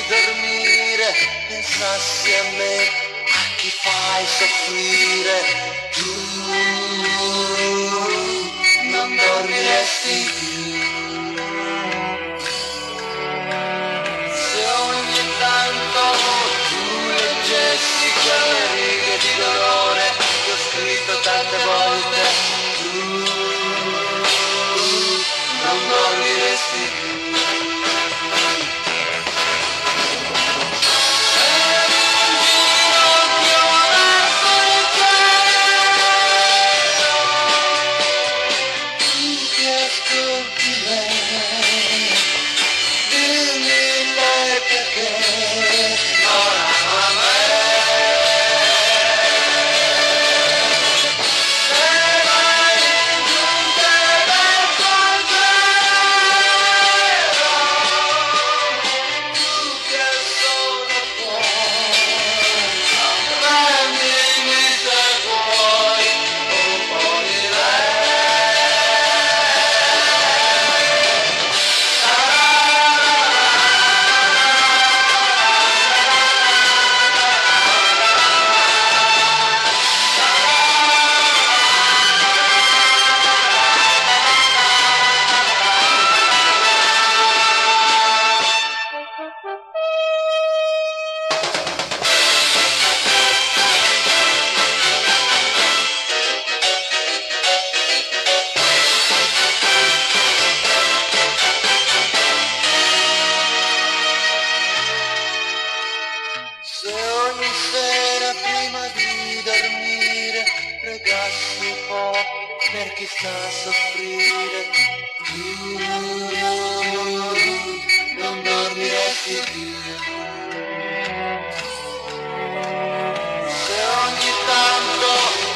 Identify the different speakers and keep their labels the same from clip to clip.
Speaker 1: dormire pensassi a me, a chi fai soffrire, tu non dormiresti più. Se ogni tanto tu leggessi quelle righe di dolore che ho scritto tante volte, tu non dormiresti più. Se ogni sera prima di dormire pregassi un po' per chi sta a soffrire, tu non dormiresti più. Se ogni tanto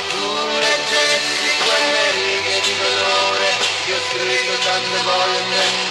Speaker 1: tu leggessi quelle righe di dolore che ho scritto tante volte,